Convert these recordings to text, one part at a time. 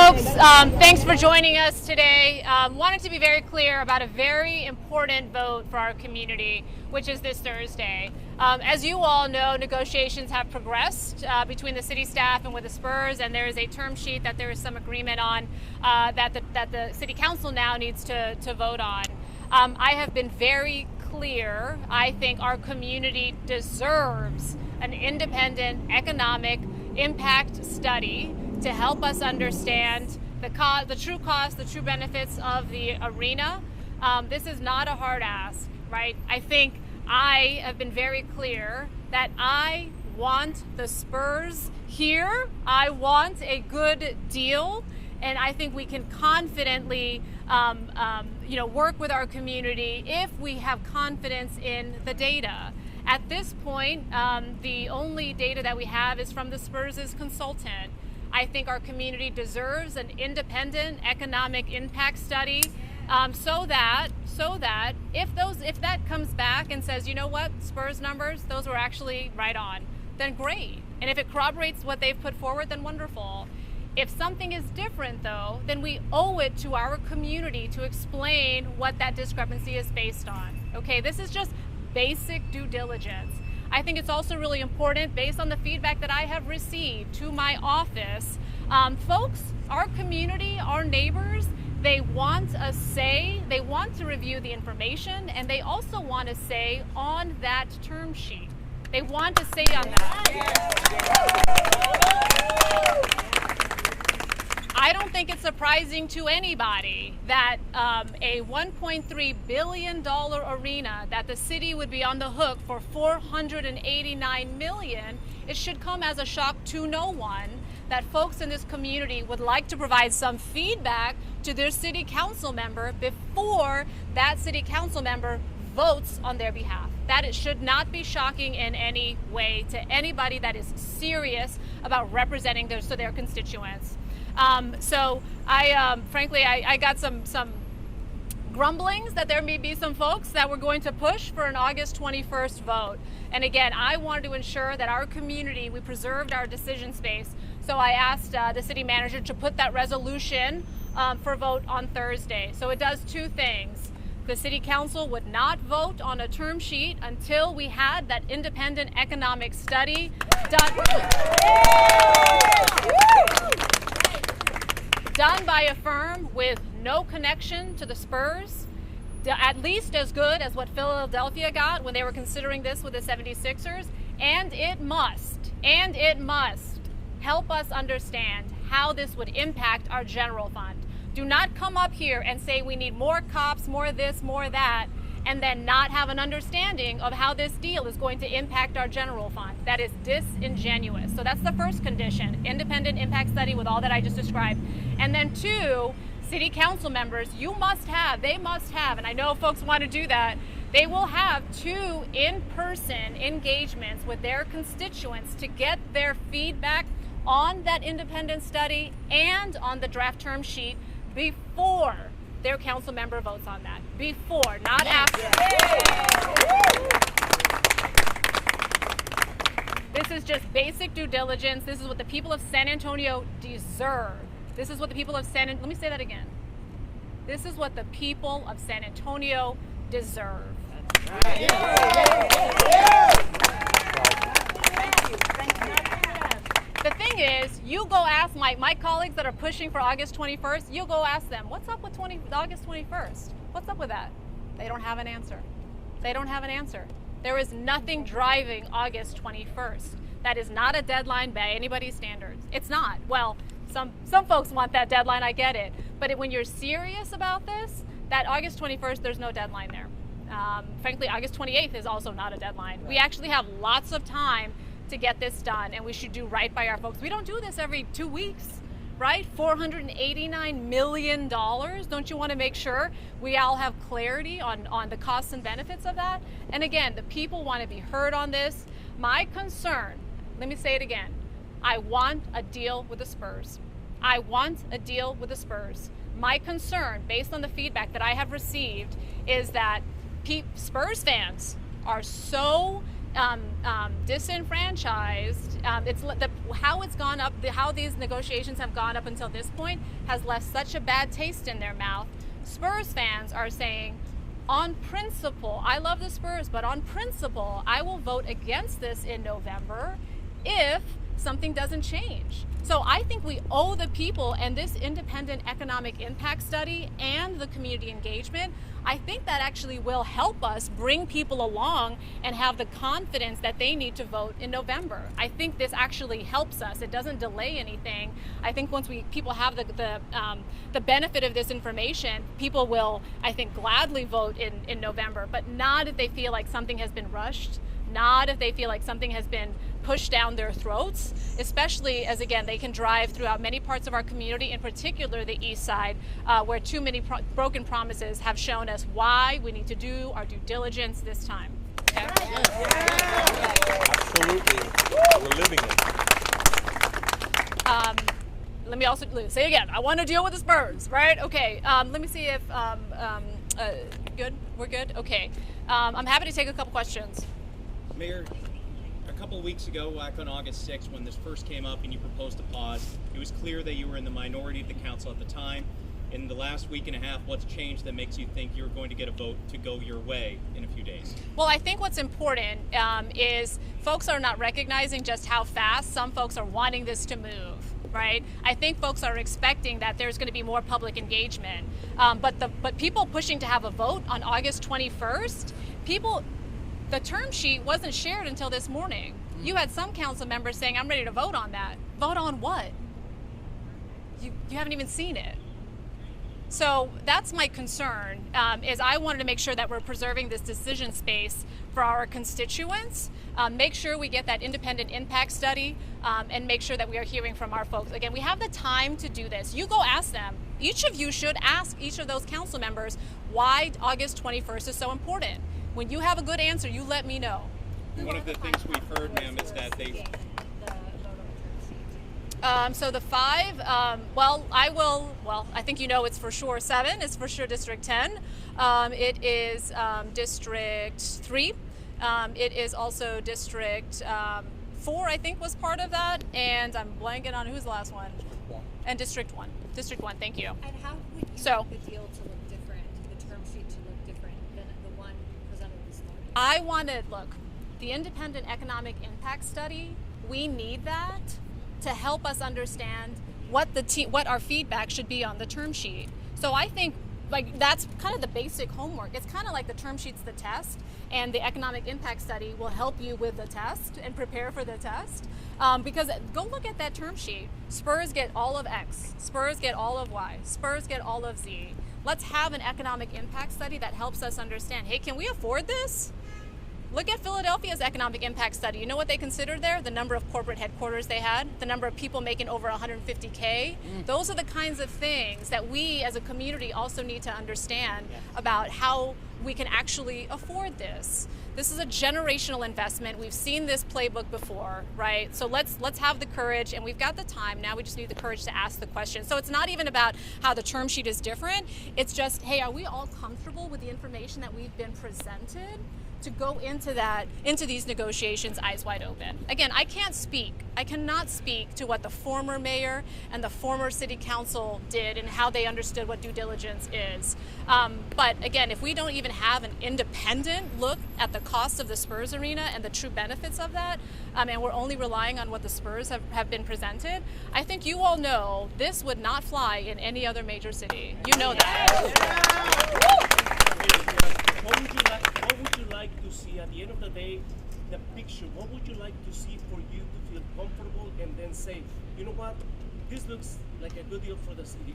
folks. Thanks for joining us today. Wanted to be very clear about a very important vote for our community, which is this Thursday. As you all know, negotiations have progressed between the city staff and with the Spurs, and there is a term sheet that there is some agreement on that the city council now needs to vote on. I have been very clear. I think our community deserves an independent economic impact study to help us understand the true cost, the true benefits of the arena. This is not a hard ask, right? I think I have been very clear that I want the Spurs here. I want a good deal, and I think we can confidently work with our community if we have confidence in the data. At this point, the only data that we have is from the Spurs' consultant. I think our community deserves an independent economic impact study, so that if that comes back and says, you know what, Spurs numbers, those were actually right on, then great. And if it corroborates what they've put forward, then wonderful. If something is different, though, then we owe it to our community to explain what that discrepancy is based on. Okay, this is just basic due diligence. I think it's also really important, based on the feedback that I have received to my office, folks, our community, our neighbors, they want a say, they want to review the information, and they also want a say on that term sheet. They want to say on that. I don't think it's surprising to anybody that a $1.3 billion arena, that the city would be on the hook for $489 million. It should come as a shock to no one that folks in this community would like to provide some feedback to their city council member before that city council member votes on their behalf. That it should not be shocking in any way to anybody that is serious about representing their constituents. So frankly, I got some grumblings that there may be some folks that were going to push for an August 21st vote. And again, I wanted to ensure that our community, we preserved our decision space. So I asked the city manager to put that resolution for vote on Thursday. So it does two things. The city council would not vote on a term sheet until we had that independent economic study done by a firm with no connection to the Spurs, at least as good as what Philadelphia got when they were considering this with the 76ers, and it must help us understand how this would impact our general fund. Do not come up here and say we need more cops, more this, more that, and then not have an understanding of how this deal is going to impact our general fund. That is disingenuous. So that's the first condition, independent impact study with all that I just described. And then two, city council members, they must have, and I know folks want to do that, they will have 2 in-person engagements with their constituents to get their feedback on that independent study and on the draft term sheet before their council member votes on that. Before, not after. This is just basic due diligence. This is what the people of San Antonio deserve. This is what the people of let me say that again. This is what the people of San Antonio deserve. The thing is, you go ask my colleagues that are pushing for August 21st, you go ask them, what's up with August 21st? What's up with that? They don't have an answer. They don't have an answer. There is nothing driving August 21st. That is not a deadline by anybody's standards. It's not. Well, some folks want that deadline, I get it. But when you're serious about this, that August 21st, there's no deadline there. Frankly, August 28th is also not a deadline. We actually have lots of time to get this done, and we should do right by our folks. We don't do this every 2 weeks, right? $489 million. Don't you want to make sure we all have clarity on the costs and benefits of that? And again, the people want to be heard on this. My concern, let me say it again, I want a deal with the Spurs. I want a deal with the Spurs. My concern, based on the feedback that I have received, is that Spurs fans are so disenfranchised. How it's gone up, how these negotiations have gone up until this point has left such a bad taste in their mouth. Spurs fans are saying, on principle, I love the Spurs, but on principle, I will vote against this in November if something doesn't change. So I think we owe the people and this independent economic impact study and the community engagement, I think that actually will help us bring people along and have the confidence that they need to vote in November. I think this actually helps us. It doesn't delay anything. I think once people have the benefit of this information, people will, I think, gladly vote in November, but not if they feel like something has been rushed, not if they feel like something has been pushed down their throats, especially as, again, they can drive throughout many parts of our community, in particular the East Side, where too many broken promises have shown us why we need to do our due diligence this time. Okay? Absolutely. We're living it. Let me also say again, I want to deal with the Spurs, right? Okay, let me see if, good? We're good? Okay. I'm happy to take a couple questions. Mayor, a couple of weeks ago, back on August 6th, when this first came up and you proposed a pause, it was clear that you were in the minority of the council at the time. In the last week and a half, what's changed that makes you think you're going to get a vote to go your way in a few days? Well, I think what's important is folks are not recognizing just how fast some folks are wanting this to move, right? I think folks are expecting that there's going to be more public engagement. But people pushing to have a vote on August 21st, the term sheet wasn't shared until this morning. You had some council members saying, I'm ready to vote on that. Vote on what? You haven't even seen it. So that's my concern, is I wanted to make sure that we're preserving this decision space for our constituents, make sure we get that independent impact study, and make sure that we are hearing from our folks. Again, we have the time to do this. You go ask them. Each of you should ask each of those council members why August 21st is so important. When you have a good answer, you let me know. One of the things we've heard, ma'am, is that they... So the 5, I think you know it's for sure 7, it's for sure District 10. It is District 3. It is also District 4, I think, was part of that. And I'm blanking on who's the last one. And District 1. District 1, thank you. And how would you like the deal to look different, the term sheet to look different than the one presented this morning? I wanted, the independent economic impact study, we need that to help us understand what our feedback should be on the term sheet. So I think that's kind of the basic homework. It's kind of like the term sheet's the test, and the economic impact study will help you with the test and prepare for the test. Because go look at that term sheet. Spurs get all of X, Spurs get all of Y, Spurs get all of Z. Let's have an economic impact study that helps us understand, hey, can we afford this? Look at Philadelphia's economic impact study. You know what they considered there? The number of corporate headquarters they had, the number of people making over 150K. Those are the kinds of things that we as a community also need to understand about how we can actually afford this. This is a generational investment. We've seen this playbook before, right? So let's have the courage, and we've got the time. Now we just need the courage to ask the question. So it's not even about how the term sheet is different. It's just, hey, are we all comfortable with the information that we've been presented to go into these negotiations eyes wide open? Again, I cannot speak to what the former mayor and the former city council did and how they understood what due diligence is. But again, if we don't even have an independent look at the cost of the Spurs arena and the true benefits of that, and we're only relying on what the Spurs have been presented, I think you all know this would not fly in any other major city. You know that. What would you like to see at the end of the day, the picture? What would you like to see for you to feel comfortable and then say, you know what, this looks like a good deal for the city?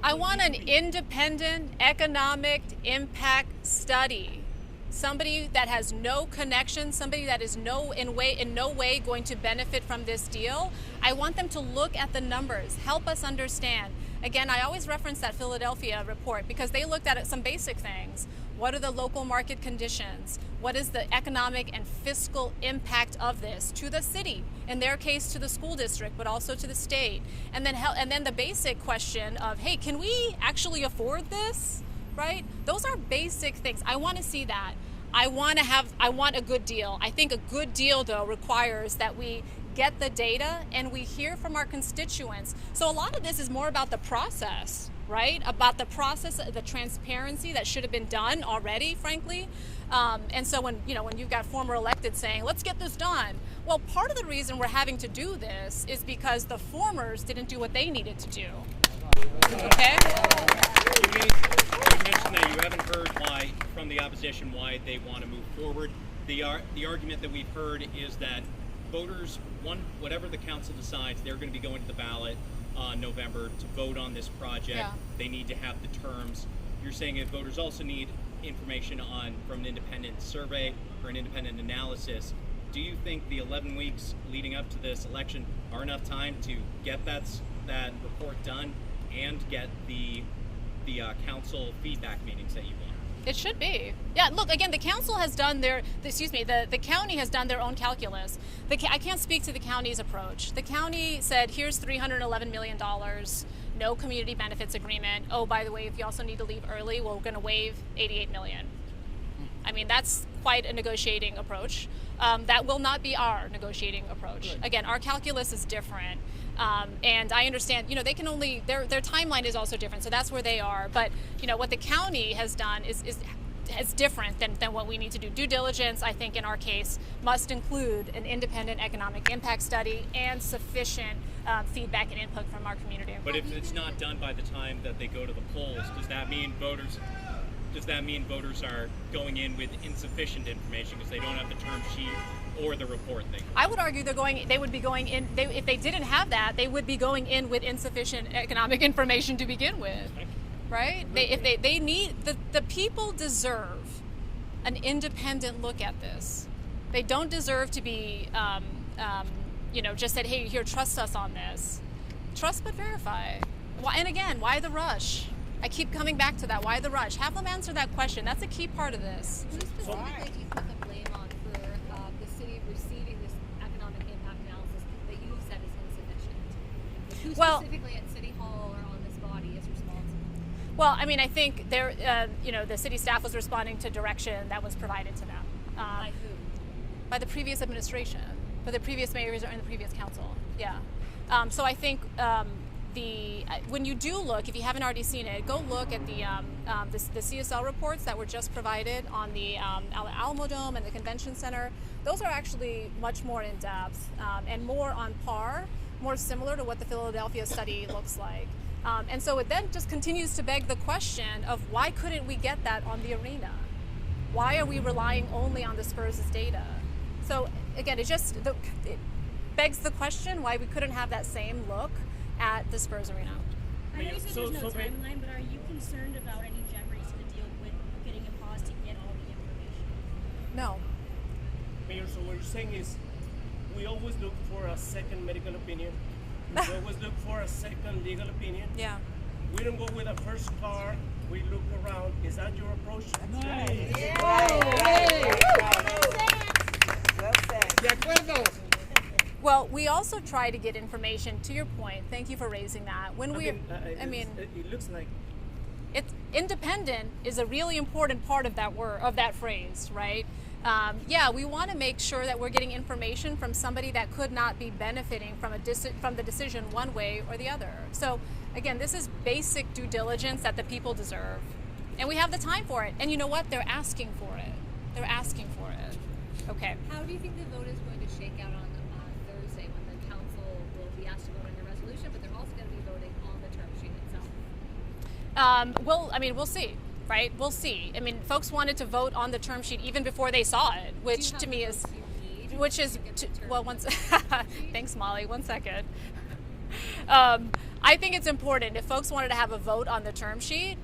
I want an independent economic impact study. Somebody that has no connection, somebody that is in no way going to benefit from this deal. I want them to look at the numbers, help us understand. Again, I always reference that Philadelphia report because they looked at some basic things. What are the local market conditions? What is the economic and fiscal impact of this to the city? In their case, to the school district, but also to the state. And then the basic question of, hey, can we actually afford this? Right? Those are basic things. I want to see that. I want a good deal. I think a good deal, though, requires that we get the data and we hear from our constituents. So a lot of this is more about the process, right? About the process, the transparency that should have been done already, frankly. And so when you've got former elected saying, let's get this done. Well, part of the reason we're having to do this is because the formers didn't do what they needed to do. Okay? You mentioned that you haven't heard why, from the opposition, why they want to move forward. The argument that we've heard is that voters, whatever the council decides, they're going to be going to the ballot in November to vote on this project. Yeah. They need to have the terms. You're saying that voters also need information from an independent survey or an independent analysis. Do you think the 11 weeks leading up to this election are enough time to get that report done and get the council feedback meetings that you want? It should be. Yeah, look, again, the council has done the county has done their own calculus. I can't speak to the county's approach. The county said, here's $311 million, no community benefits agreement. Oh, by the way, if you also need to leave early, we're going to waive $88 million. I mean, that's quite a negotiating approach. That will not be our negotiating approach. Good. Again, our calculus is different. And I understand, they can only, their timeline is also different, so that's where they are. But, what the county has done is different than what we need to do. Due diligence, I think in our case, must include an independent economic impact study and sufficient feedback and input from our community. But if it's not done by the time that they go to the polls, does that mean voters are going in with insufficient information because they don't have the term sheet or the report thing? I would argue they would be going in, if they didn't have that, they would be going in with insufficient economic information to begin with, right? They need, the people deserve an independent look at this. They don't deserve to be, just said, hey, here, trust us on this. Trust but verify. And again, why the rush? I keep coming back to that. Why the rush? Have them answer that question. That's a key part of this. Who specifically do you put the blame on for the city receiving this economic impact analysis that you said is insufficient? Who specifically at City Hall or on this body is responsible? Well, I mean, I think the city staff was responding to direction that was provided to them. By who? By the previous administration, by the previous mayors and the previous council. Yeah. So I think when you do look, if you haven't already seen it, go look at the CSL reports that were just provided on the Alamo Dome and the Convention Center. Those are actually much more in depth and more on par, more similar to what the Philadelphia study looks like. And so it then just continues to beg the question of why couldn't we get that on the arena? Why are we relying only on the Spurs' data? So again, it begs the question why we couldn't have that same look at the Spurs arena. I know you said there's no timeline, but are you concerned about any jeopardy to the deal with getting a pause to get all the information? No. Mayor, so what you're saying is we always look for a second medical opinion. We always look for a second legal opinion. Yeah. We don't go with a first car. We look around. Is that your approach? Nice. Well, we also try to get information, to your point. Thank you for raising that. It looks like it's independent is a really important part of that phrase, right? We want to make sure that we're getting information from somebody that could not be benefiting from the decision one way or the other. So again, this is basic due diligence that the people deserve, and we have the time for it. And you know what? They're asking for it. They're asking for it. Okay. How do you think the vote is going to shake out on Thursday when the council will be asked to vote on your resolution, but they're also going to be voting on the term sheet itself? We'll see. Right? We'll see. I mean, folks wanted to vote on the term sheet even before they saw it, which to me is, thanks, Molly. 1 second. I think it's important if folks wanted to have a vote on the term sheet.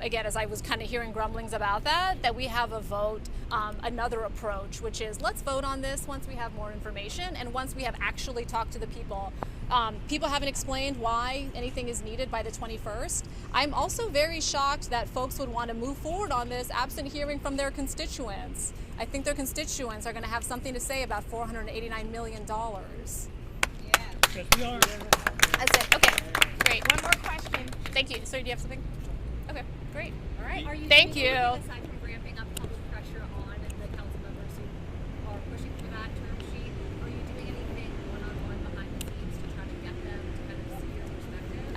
Again, as I was kind of hearing grumblings about that we have a vote, another approach, which is let's vote on this once we have more information and once we have actually talked to the people. People haven't explained why anything is needed by the 21st. I'm also very shocked that folks would want to move forward on this absent hearing from their constituents. I think their constituents are going to have something to say about $489 million. Yeah. yes, we are. That's it. Okay, great. One more question. Thank you. So do you have something? Okay, great. All right. Are you Thank you. aside from ramping up public pressure on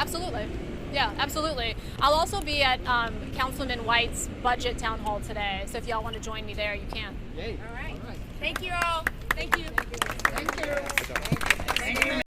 Absolutely. Yeah, absolutely. I'll also be at Councilman White's budget town hall today. So if y'all want to join me there, you can. Yay. All right. Thank you all. Thank you. Thank you.